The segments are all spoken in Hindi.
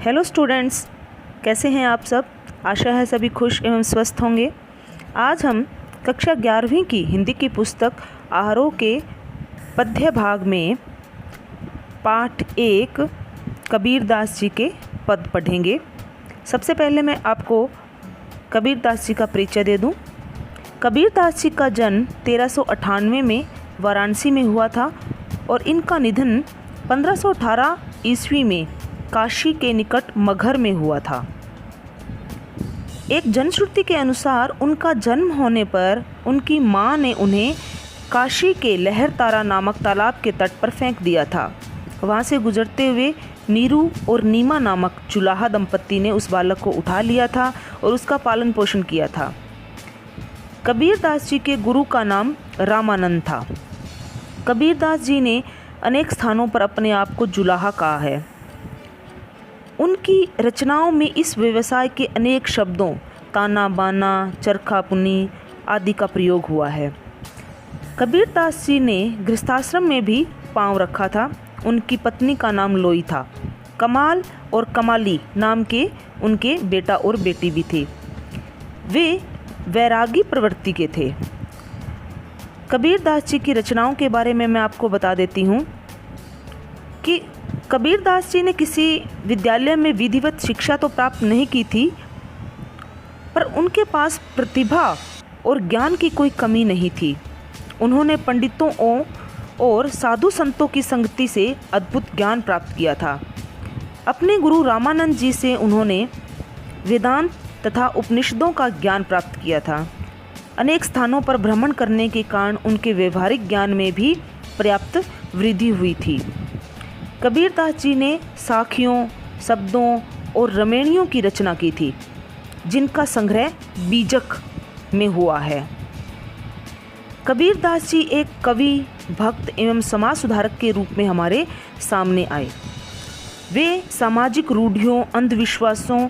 हेलो स्टूडेंट्स, कैसे हैं आप सब। आशा है सभी खुश एवं स्वस्थ होंगे। आज हम कक्षा 11वीं की हिंदी की पुस्तक आहारों के पद्य भाग में पाठ 1 कबीरदास जी के पद पढ़ेंगे। सबसे पहले मैं आपको कबीरदास जी का परिचय दे दूं। कबीरदास जी का जन्म 1398 में वाराणसी में हुआ था और इनका निधन 1518 ईस्वी में काशी के निकट मगहर में हुआ था। एक जनश्रुति के अनुसार उनका जन्म होने पर उनकी मां ने उन्हें काशी के लहरतारा नामक तालाब के तट पर फेंक दिया था। वहां से गुजरते हुए नीरू और नीमा नामक चुलाहा दंपत्ति ने उस बालक को उठा लिया था और उसका पालन पोषण किया था। कबीरदास जी के गुरु का नाम रामानंद था। कबीरदास जी ने अनेक स्थानों पर अपने आप को जुलाहा कहा है। उनकी रचनाओं में इस व्यवसाय के अनेक शब्दों ताना बाना, चरखा पुनी आदि का प्रयोग हुआ है। कबीरदास जी ने गृहस्थाश्रम में भी पांव रखा था। उनकी पत्नी का नाम लोई था। कमाल और कमाली नाम के उनके बेटा और बेटी भी थे। वे वैरागी प्रवृत्ति के थे। कबीरदास जी की रचनाओं के बारे में मैं आपको बता देती हूँ कि कबीरदास जी ने किसी विद्यालय में विधिवत शिक्षा तो प्राप्त नहीं की थी, पर उनके पास प्रतिभा और ज्ञान की कोई कमी नहीं थी। उन्होंने पंडितों और साधु संतों की संगति से अद्भुत ज्ञान प्राप्त किया था। अपने गुरु रामानंद जी से उन्होंने वेदांत तथा उपनिषदों का ज्ञान प्राप्त किया था। अनेक स्थानों पर भ्रमण करने के कारण उनके व्यवहारिक ज्ञान में भी पर्याप्त वृद्धि हुई थी। कबीरदास जी ने साखियों, शब्दों और रमेणियों की रचना की थी, जिनका संग्रह बीजक में हुआ है। कबीरदास जी एक कवि, भक्त एवं समाज सुधारक के रूप में हमारे सामने आए। वे सामाजिक रूढ़ियों, अंधविश्वासों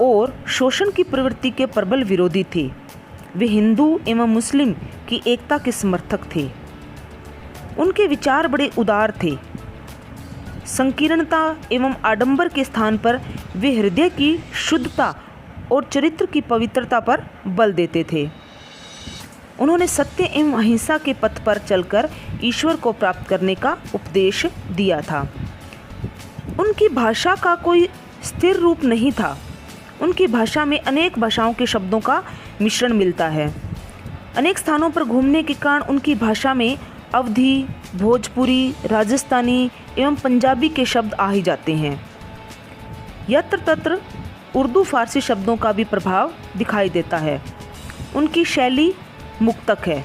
और शोषण की प्रवृत्ति के प्रबल विरोधी थे। वे हिंदू एवं मुस्लिम की एकता के समर्थक थे। उनके विचार बड़े उदार थे। संकीर्णता एवं आडंबर के स्थान पर वे हृदय की शुद्धता और चरित्र की पवित्रता पर बल देते थे। उन्होंने सत्य एवं अहिंसा के पथ पर चलकर ईश्वर को प्राप्त करने का उपदेश दिया था। उनकी भाषा का कोई स्थिर रूप नहीं था। उनकी भाषा में अनेक भाषाओं के शब्दों का मिश्रण मिलता है। अनेक स्थानों पर घूमने के कारण उनकी भाषा में अवधी, भोजपुरी, राजस्थानी एवं पंजाबी के शब्द आ ही जाते हैं। यत्र तत्र उर्दू फारसी शब्दों का भी प्रभाव दिखाई देता है। उनकी शैली मुक्तक है,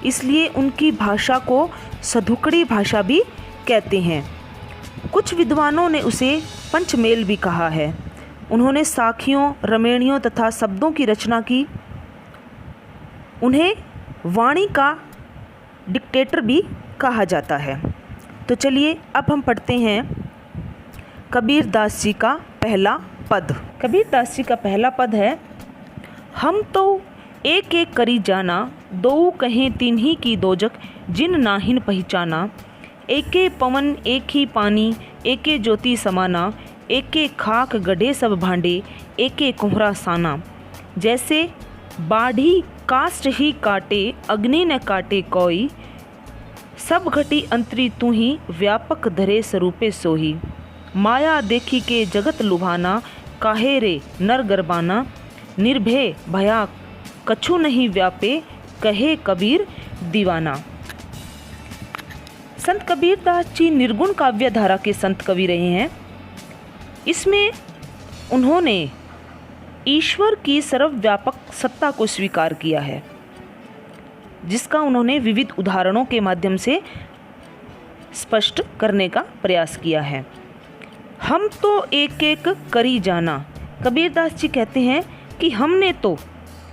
इसलिए उनकी भाषा को सधुकड़ी भाषा भी कहते हैं। कुछ विद्वानों ने उसे पंचमेल भी कहा है। उन्होंने साखियों, रमेणियों तथा शब्दों की रचना की। उन्हें वाणी का डिक्टेटर भी कहा जाता है। तो चलिए अब हम पढ़ते हैं कबीरदास जी का पहला पद। कबीरदास जी का पहला पद है, हम तो एक एक करी जाना, दो कहें तिन्ही की दोजक, जिन नाहिन पहचाना। एके पवन एक ही पानी, एके ज्योति समाना, एके खाक गढ़े सब भांडे, एके कोहरा साना। जैसे बाढ़ी काष्ठ ही काटे, अग्नि न काटे कोई। सब घटी अंतरी तू ही, व्यापक धरे स्वरूपे सोही। माया देखी के जगत लुभाना, काहे रे नर गरबाना। निर्भय भया कछु नहीं व्यापे, कहे कबीर दीवाना। संत कबीरदास जी निर्गुण काव्य धारा के संत कवि रहे हैं। इसमें उन्होंने ईश्वर की सर्वव्यापक सत्ता को स्वीकार किया है, जिसका उन्होंने विविध उदाहरणों के माध्यम से स्पष्ट करने का प्रयास किया है। हम तो एक एक करी जाना। कबीरदास जी कहते हैं कि हमने तो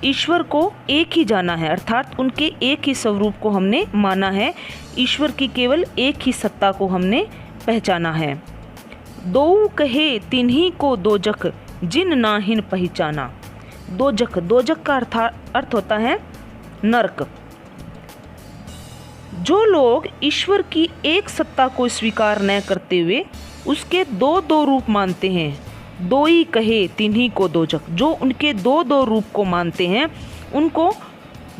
ईश्वर को एक ही जाना है, अर्थात उनके एक ही स्वरूप को हमने माना है। ईश्वर की केवल एक ही सत्ता को हमने पहचाना है। दो कहे तिन्ही को दोजक, जिन नाहिन पहचाना। दोजक का अर्थ होता है नरक। जो लोग ईश्वर की एक सत्ता को स्वीकार न करते हुए उसके दो रूप मानते हैं, दोई कहे तिन्हीं को दोजख, जो उनके दो दो रूप को मानते हैं उनको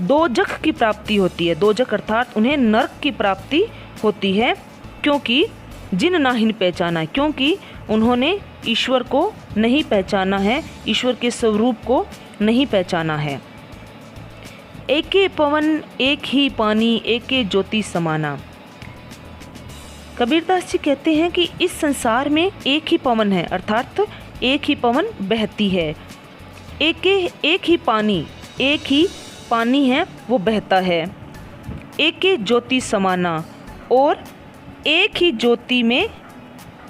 दोजख की प्राप्ति होती है। दोजख अर्थात उन्हें नरक की प्राप्ति होती है, क्योंकि जिन नाहिन पहचाना है, क्योंकि उन्होंने ईश्वर को नहीं पहचाना है, ईश्वर के स्वरूप को नहीं पहचाना है। एके पवन एक ही पानी एके ज्योति समाना। कबीरदास जी कहते हैं कि इस संसार में एक ही पवन है, अर्थात एक ही पवन बहती है। एक ही पानी है वो बहता है। एके ज्योति समाना, और एक ही ज्योति में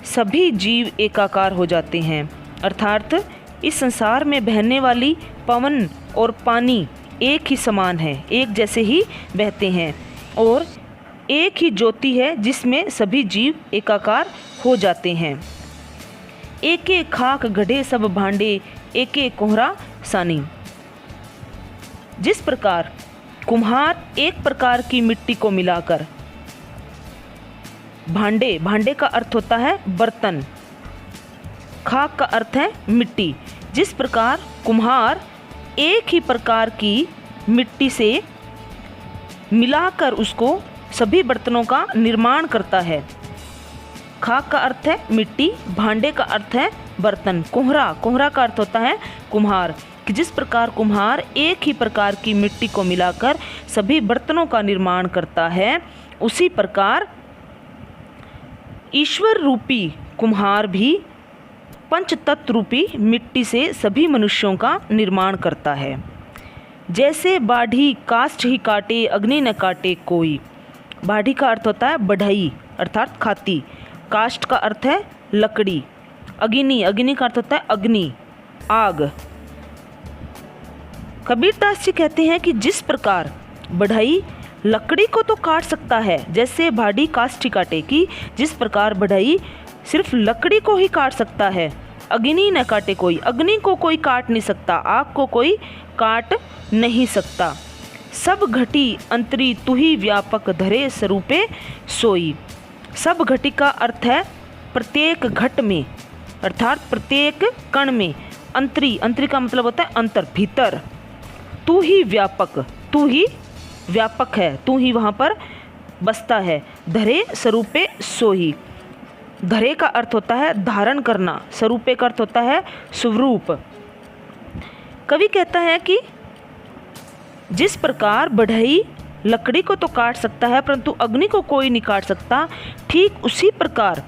सभी जीव एकाकार हो जाते हैं, अर्थात इस संसार में बहने वाली पवन और पानी एक ही समान है, एक जैसे ही बहते हैं, और एक ही ज्योति है जिसमें सभी जीव एकाकार हो जाते हैं। एके खाक गढ़े सब भांडे एके कोहरा सानी। जिस प्रकार कुम्हार एक प्रकार की मिट्टी को मिलाकर भांडे का अर्थ होता है बर्तन, खाक का अर्थ है मिट्टी, जिस प्रकार कुम्हार एक ही प्रकार की मिट्टी से मिलाकर उसको सभी बर्तनों का निर्माण करता है। खाक का अर्थ है मिट्टी, भांडे का अर्थ है बर्तन, कोहरा का अर्थ होता है कुम्हार, कि जिस प्रकार कुम्हार एक ही प्रकार की मिट्टी को मिलाकर सभी बर्तनों का निर्माण करता है, उसी प्रकार ईश्वर रूपी कुम्हार भी पंचतत्व रूपी मिट्टी से सभी मनुष्यों का निर्माण करता है। जैसे बाढ़ी काष्ठ ही काटे अग्नि न काटे कोई। बाढ़ी का अर्थ होता है बढ़ई अर्थात खाती, काष्ठ का अर्थ है लकड़ी, अग्नि का अर्थ होता है अग्नि, आग। कबीरदास जी कहते हैं कि जिस प्रकार बढ़ई लकड़ी को तो काट सकता है, जैसे बाढ़ी काष्ठ ही काटे, कि जिस प्रकार बढ़ई सिर्फ लकड़ी को ही काट सकता है, अग्नि न काटे कोई, अग्नि को कोई काट नहीं सकता, आग को कोई काट नहीं सकता। सब घटी अंतरी तू ही व्यापक धरे स्वरूपे सोई। सब घटी का अर्थ है प्रत्येक घट में, अर्थात प्रत्येक कण में। अंतरी का मतलब होता है अंतर, भीतर। तू ही व्यापक है, तू ही वहाँ पर बसता है। धरे स्वरूपे सोई। धरे का अर्थ होता है धारण करना, स्वरूपे का अर्थ होता है स्वरूप। कवि कहता है कि जिस प्रकार बढ़ई लकड़ी को तो काट सकता है परंतु अग्नि को कोई नहीं काट सकता, ठीक उसी प्रकार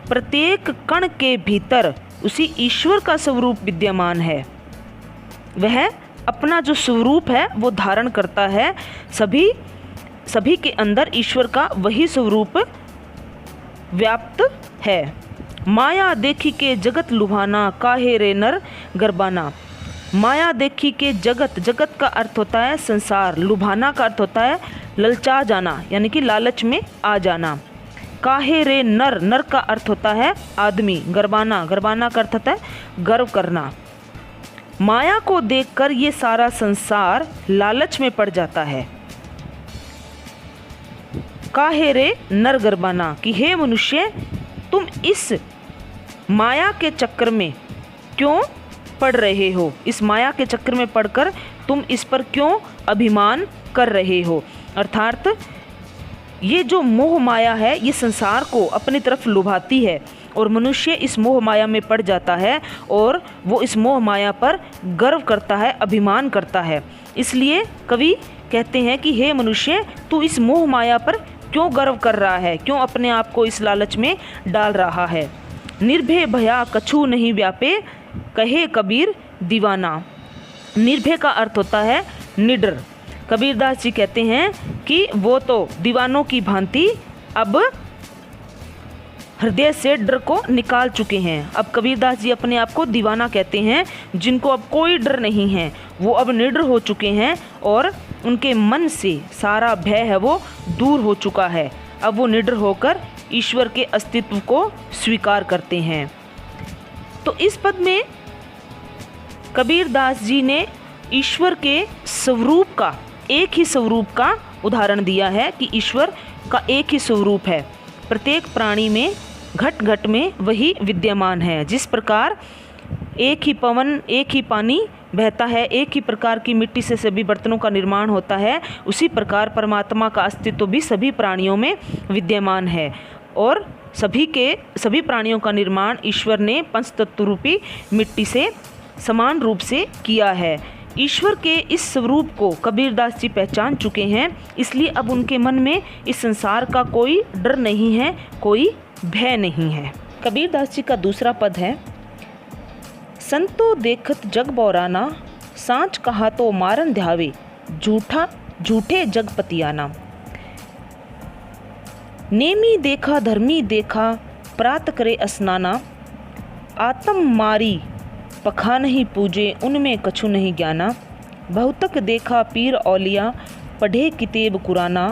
प्रत्येक कण के भीतर उसी ईश्वर का स्वरूप विद्यमान है। वह अपना जो स्वरूप है वो धारण करता है। सभी के अंदर ईश्वर का वही स्वरूप व्याप्त है। माया देखी के जगत लुभाना काहे रे नर गरबाना। माया देखी के जगत का अर्थ होता है संसार, लुभाना का अर्थ होता है ललचा जाना, यानी कि लालच में आ जाना। काहे रे नर का अर्थ होता है आदमी, गरबाना का अर्थ होता है गर्व करना। माया को देखकर ये सारा संसार लालच में पड़ जाता है। काहे रे नर गरबाना, कि हे मनुष्य तुम इस माया के चक्कर में क्यों पड़ रहे हो, इस माया के चक्कर में पड़कर तुम इस पर क्यों अभिमान कर रहे हो। अर्थात ये जो मोह माया है ये संसार को अपनी तरफ लुभाती है और मनुष्य इस मोह माया में पड़ जाता है और वो इस मोह माया पर गर्व करता है, अभिमान करता है। इसलिए कवि कहते हैं कि हे मनुष्य तू इस मोह माया पर क्यों गर्व कर रहा है, क्यों अपने आप को इस लालच में डाल रहा है। निर्भय भया कछु नहीं व्यापे कहे कबीर दीवाना। निर्भय का अर्थ होता है निडर। कबीरदास जी कहते हैं कि वो तो दीवानों की भांति अब हृदय से डर को निकाल चुके हैं। अब कबीरदास जी अपने आप को दीवाना कहते हैं, जिनको अब कोई डर नहीं है, वो अब निडर हो चुके हैं और उनके मन से सारा भय है वो दूर हो चुका है। अब वो निडर होकर ईश्वर के अस्तित्व को स्वीकार करते हैं। तो इस पद में कबीरदास जी ने ईश्वर के स्वरूप का, एक ही स्वरूप का उदाहरण दिया है कि ईश्वर का एक ही स्वरूप है, प्रत्येक प्राणी में घट घट में वही विद्यमान है। जिस प्रकार एक ही पवन, एक ही पानी बहता है, एक ही प्रकार की मिट्टी से सभी बर्तनों का निर्माण होता है, उसी प्रकार परमात्मा का अस्तित्व भी सभी प्राणियों में विद्यमान है और सभी प्राणियों का निर्माण ईश्वर ने पंचतत्व रूपी मिट्टी से समान रूप से किया है। ईश्वर के इस स्वरूप को कबीरदास जी पहचान चुके हैं, इसलिए अब उनके मन में इस संसार का कोई डर नहीं है, कोई भय नहीं है। कबीरदास जी का दूसरा पद है, संतो देखत जग बौराना, सांच कहा तो मारन ध्यावे, झूठे जग पतियाना। नेमी देखा धर्मी देखा, प्रात करे स्नाना, आत्म मारी पखा नहीं पूजे, उनमें कछु नहीं ज्ञाना। बहुतक देखा पीर औलिया, पढ़े किताब कुराना,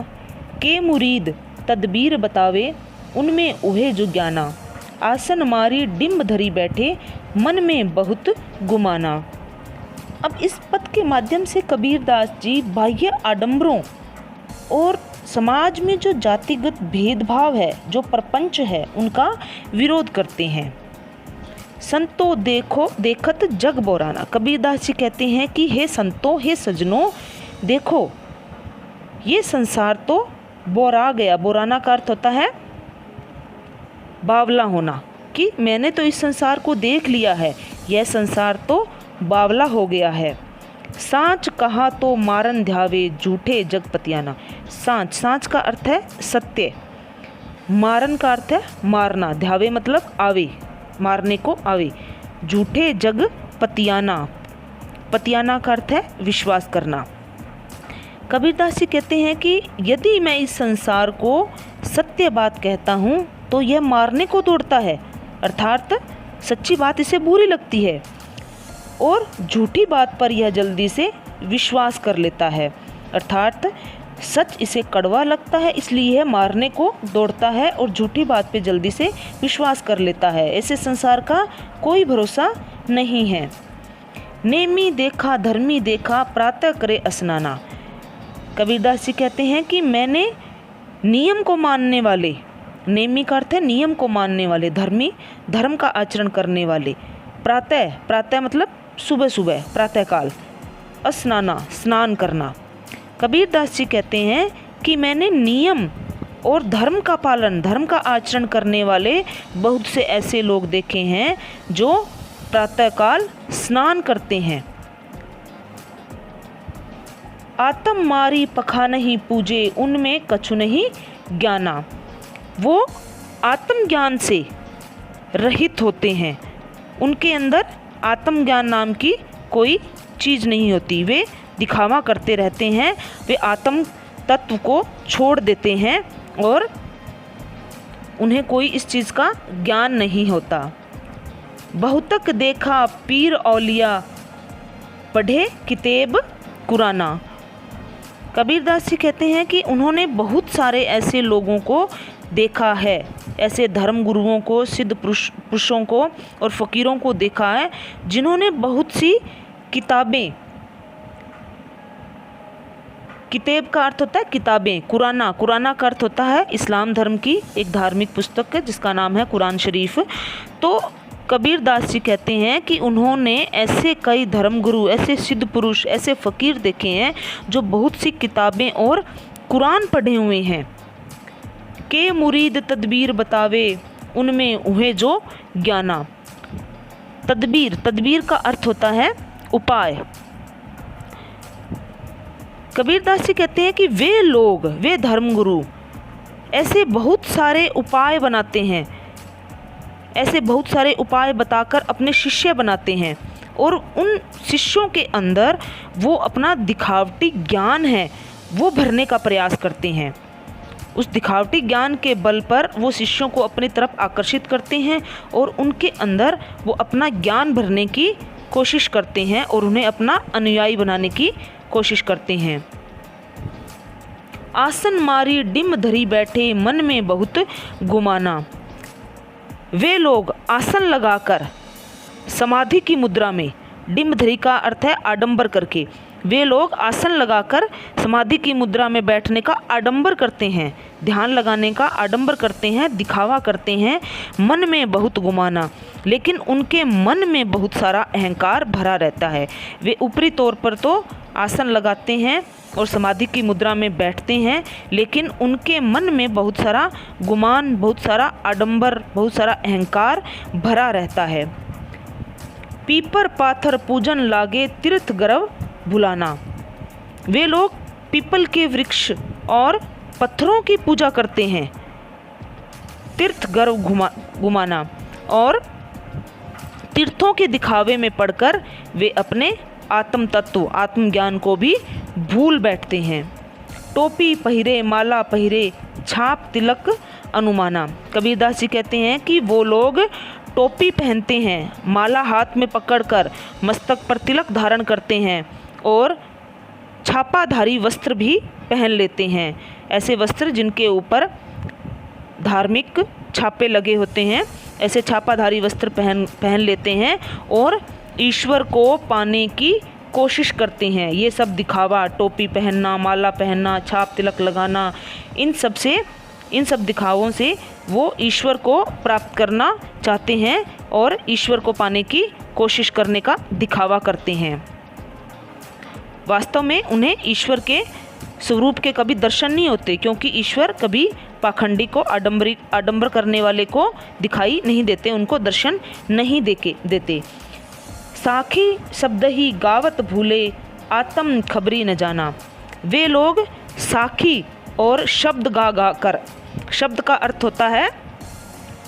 के मुरीद तदबीर बतावे, उनमें उहे जो ज्ञाना। आसन मारी डिम्ब धरी बैठे, मन में बहुत गुमाना। अब इस पद के माध्यम से कबीरदास जी बाह्य आडंबरों और समाज में जो जातिगत भेदभाव है, जो प्रपंच है, उनका विरोध करते हैं। संतो देखत जग बौराना। कबीरदास जी कहते हैं कि हे संतों, हे सज्जनों, देखो ये संसार तो बौरा गया। बौराना का अर्थ होता है बावला होना, कि मैंने तो इस संसार को देख लिया है, यह संसार तो बावला हो गया है। सांच कहा तो मारन ध्यावे, झूठे जग पतियाना। सांच का अर्थ है सत्य, मारन का अर्थ है मारना, ध्यावे मतलब आवे, मारने को आवे। झूठे जग पतियाना, पतियाना का अर्थ है विश्वास करना। कबीरदास जी कहते हैं कि यदि मैं इस संसार को सत्य बात कहता हूँ तो यह मारने को दौड़ता है, अर्थात सच्ची बात इसे बुरी लगती है, और झूठी बात पर यह जल्दी से विश्वास कर लेता है, अर्थात सच इसे कड़वा लगता है, इसलिए यह मारने को दौड़ता है और झूठी बात पे जल्दी से विश्वास कर लेता है। ऐसे संसार का कोई भरोसा नहीं है। नेमी देखा धर्मी देखा, प्रातः करे स्नाना। कबीरदास जी कहते हैं कि मैंने नियम को मानने वाले, नेमी का अर्थ है नियम को मानने वाले, धर्मी धर्म का आचरण करने वाले, प्रातः मतलब सुबह सुबह, प्रातःकाल, स्नाना स्नान करना। कबीरदास जी कहते हैं कि मैंने नियम और धर्म का पालन, धर्म का आचरण करने वाले बहुत से ऐसे लोग देखे हैं जो प्रातःकाल स्नान करते हैं। आत्म मारी पखा नहीं पूजे, उनमें कछु नहीं ज्ञाना। वो आत्मज्ञान से रहित होते हैं, उनके अंदर आत्मज्ञान नाम की कोई चीज़ नहीं होती। वे दिखावा करते रहते हैं, वे आत्म तत्व को छोड़ देते हैं और उन्हें कोई इस चीज़ का ज्ञान नहीं होता। बहुतक देखा पीर औलिया, पढ़े किताब कुराना। कबीरदास जी कहते हैं कि उन्होंने बहुत सारे ऐसे लोगों को देखा है, ऐसे धर्म गुरुओं को, सिद्ध पुरुषों को और फ़कीरों को देखा है जिन्होंने बहुत सी किताबें, किताब का अर्थ होता है किताबें, कुराना का अर्थ होता है इस्लाम धर्म की एक धार्मिक पुस्तक है जिसका नाम है कुरान शरीफ। तो कबीरदास जी कहते हैं कि उन्होंने ऐसे कई धर्मगुरु, ऐसे सिद्ध पुरुष, ऐसे फ़कीर देखे हैं जो बहुत सी किताबें और कुरान पढ़े हुए हैं। के मुरीद तदबीर बतावे, उनमें उहे जो ज्ञाना। तदबीर का अर्थ होता है उपाय। कबीरदास जी कहते हैं कि वे लोग, वे धर्मगुरु ऐसे बहुत सारे उपाय बनाते हैं, ऐसे बहुत सारे उपाय बताकर अपने शिष्य बनाते हैं और उन शिष्यों के अंदर वो अपना दिखावटी ज्ञान है वो भरने का प्रयास करते हैं। उस दिखावटी ज्ञान के बल पर वो शिष्यों को अपनी तरफ आकर्षित करते हैं और उनके अंदर वो अपना ज्ञान भरने की कोशिश करते हैं और उन्हें अपना अनुयायी बनाने की कोशिश करते हैं। आसन मारी डिम धरी बैठे, मन में बहुत गुमाना। वे लोग आसन लगाकर समाधि की मुद्रा में, डिम धरी का अर्थ है आडंबर करके, वे लोग आसन लगाकर समाधि की मुद्रा में बैठने का आडंबर करते हैं। ध्यान लगाने का आडंबर करते हैं, दिखावा करते हैं, मन में बहुत गुमाना, लेकिन उनके मन में बहुत सारा अहंकार भरा रहता है। वे ऊपरी तौर पर तो आसन लगाते हैं और समाधि की मुद्रा में बैठते हैं, लेकिन उनके मन में बहुत सारा गुमान, बहुत सारा आडंबर, बहुत सारा अहंकार भरा रहता है। पीपर पाथर पूजन लागे तीर्थ गर्व भुलाना। वे लोग पीपल के वृक्ष और पत्थरों की पूजा करते हैं, तीर्थ गर्व घुमाना, और तीर्थों के दिखावे में पड़कर वे अपने आत्म तत्व, आत्मज्ञान को भी भूल बैठते हैं। टोपी पहिरे, माला पहिरे, छाप तिलक अनुमाना। कबीरदास जी कहते हैं कि वो लोग टोपी पहनते हैं, माला हाथ में पकड़कर मस्तक पर तिलक धारण करते हैं और छापाधारी वस्त्र भी पहन लेते हैं। ऐसे वस्त्र जिनके ऊपर धार्मिक छापे लगे होते हैं, ऐसे छापाधारी वस्त्र पहन लेते हैं और ईश्वर को पाने की कोशिश करते हैं। ये सब दिखावा, टोपी पहनना, माला पहनना, छाप तिलक लगाना, इन सब दिखावों से वो ईश्वर को प्राप्त करना चाहते हैं और ईश्वर को पाने की कोशिश करने का दिखावा करते हैं। वास्तव में उन्हें ईश्वर के स्वरूप के कभी दर्शन नहीं होते, क्योंकि ईश्वर कभी पाखंडी को, आडंबर करने वाले को दिखाई नहीं देते, उनको दर्शन नहीं देते। साखी शब्द ही गावत भूले, आत्म खबरी न जाना। वे लोग साखी और शब्द गा कर, शब्द का अर्थ होता है,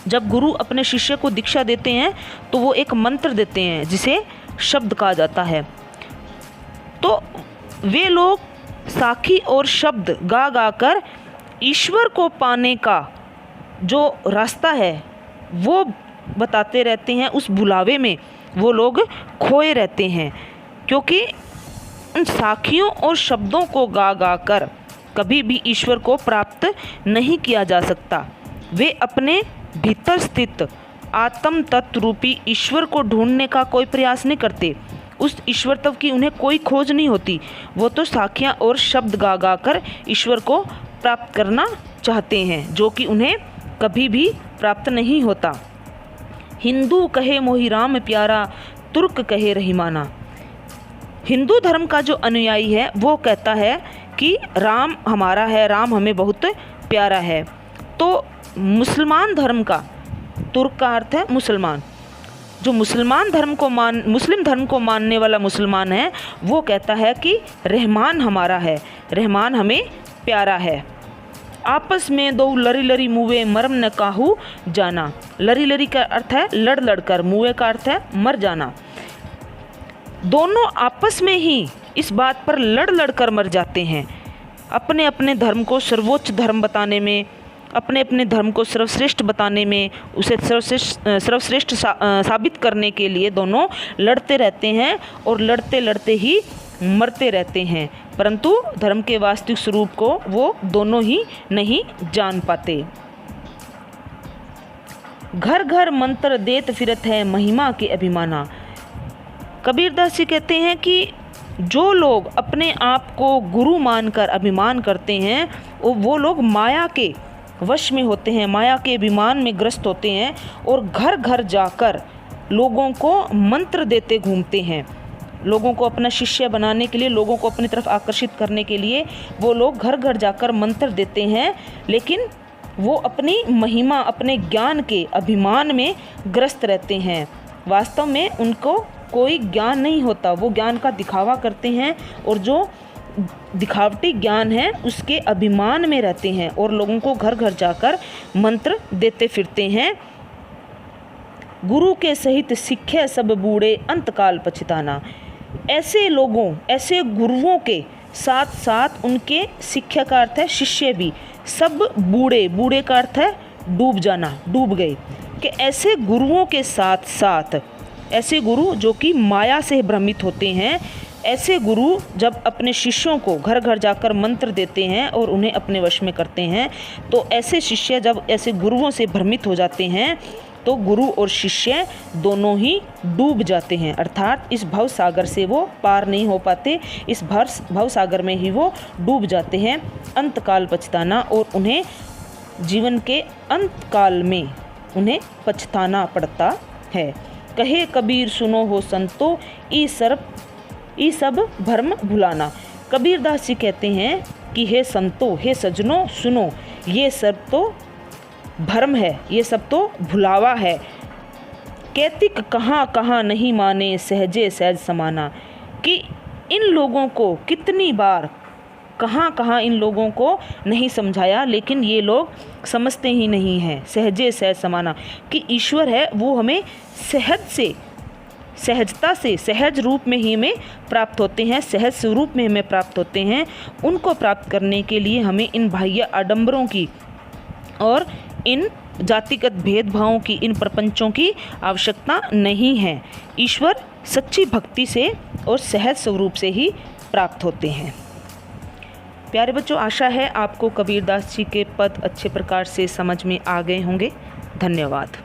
जब गुरु अपने शिष्य को दीक्षा देते हैं तो वो एक मंत्र देते हैं जिसे शब्द कहा जाता है। तो वे लोग साखी और शब्द गा कर ईश्वर को पाने का जो रास्ता है वो बताते रहते हैं। उस बुलावे में वो लोग खोए रहते हैं, क्योंकि उन साखियों और शब्दों को गा कर कभी भी ईश्वर को प्राप्त नहीं किया जा सकता। वे अपने भीतर स्थित आत्म तत्व रूपी ईश्वर को ढूंढने का कोई प्रयास नहीं करते। उस ईश्वर तत्व की उन्हें कोई खोज नहीं होती। वो तो साखियाँ और शब्द गा कर ईश्वर को प्राप्त करना चाहते हैं, जो कि उन्हें कभी भी प्राप्त नहीं होता। हिंदू कहे मोहि राम प्यारा, तुर्क कहे रहीमाना। हिंदू धर्म का जो अनुयायी है वो कहता है कि राम हमारा है, राम हमें बहुत प्यारा है। तो मुसलमान धर्म का, तुर्क का अर्थ है मुसलमान, जो मुसलिम धर्म को मानने वाला मुसलमान है वो कहता है कि रहमान हमारा है, रहमान हमें प्यारा है। आपस में दो लरी लरी मुए, मरम न काहू जाना। लरी लरी का अर्थ है लड़ लड़ कर, मुए का अर्थ है मर जाना। दोनों आपस में ही इस बात पर लड़ लड़ कर मर जाते हैं। अपने अपने धर्म को सर्वोच्च धर्म बताने में, अपने अपने धर्म को सर्वश्रेष्ठ बताने में, उसे सर्वश्रेष्ठ साबित करने के लिए दोनों लड़ते रहते हैं और लड़ते लड़ते ही मरते रहते हैं, परंतु धर्म के वास्तविक स्वरूप को वो दोनों ही नहीं जान पाते। घर घर मंत्र देत फिरत है, महिमा के अभिमाना। कबीरदास जी कहते हैं कि जो लोग अपने आप को गुरु मानकर अभिमान करते हैं वो लोग माया के वश में होते हैं, माया के अभिमान में ग्रस्त होते हैं और घर घर जाकर लोगों को मंत्र देते घूमते हैं। लोगों को अपना शिष्य बनाने के लिए, लोगों को अपनी तरफ आकर्षित करने के लिए वो लोग घर घर जाकर मंत्र देते हैं, लेकिन वो अपनी महिमा, अपने ज्ञान के अभिमान में ग्रस्त रहते हैं। वास्तव में उनको कोई ज्ञान नहीं होता, वो ज्ञान का दिखावा करते हैं और जो दिखावटी ज्ञान है उसके अभिमान में रहते हैं और लोगों को घर घर जाकर मंत्र देते फिरते हैं। गुरु के सहित सीखे सब बूढ़े, अंतकाल पछताना। ऐसे लोगों, ऐसे गुरुओं के साथ साथ उनके शिष्य का अर्थ है शिष्य भी, सब बूढ़े, बूढ़े का अर्थ है डूब जाना, डूब गए, कि ऐसे गुरुओं के साथ साथ ऐसे गुरु जो कि माया से भ्रमित होते हैं, ऐसे गुरु जब अपने शिष्यों को घर घर जाकर मंत्र देते हैं और उन्हें अपने वश में करते हैं, तो ऐसे शिष्य जब ऐसे गुरुओं से भ्रमित हो जाते हैं तो गुरु और शिष्य दोनों ही डूब जाते हैं, अर्थात इस भव सागर से वो पार नहीं हो पाते, इस भव सागर में ही वो डूब जाते हैं। अंतकाल पछताना, और उन्हें जीवन के अंतकाल में उन्हें पछताना पड़ता है। कहे कबीर सुनो हो संतो, ई सब भ्रम भुलाना। कबीरदास जी कहते हैं कि हे संतो, हे सज्जनों, सुनो, ये सब तो भ्रम है, ये सब तो भुलावा है। कैतिक कहाँ कहाँ नहीं माने, सहजे सहज समाना। कि इन लोगों को कितनी बार कहाँ कहाँ इन लोगों को नहीं समझाया, लेकिन ये लोग समझते ही नहीं हैं। सहजे सहज समाना कि ईश्वर है वो हमें सहजता से सहज रूप में ही हमें प्राप्त होते हैं, सहज स्वरूप में हमें प्राप्त होते हैं। उनको प्राप्त करने के लिए हमें इन बाह्य आडंबरों की और इन जातिगत भेदभावों की, इन प्रपंचों की आवश्यकता नहीं है। ईश्वर सच्ची भक्ति से और सहज स्वरूप से ही प्राप्त होते हैं। प्यारे बच्चों, आशा है आपको कबीरदास जी के पद अच्छे प्रकार से समझ में आ गए होंगे। धन्यवाद।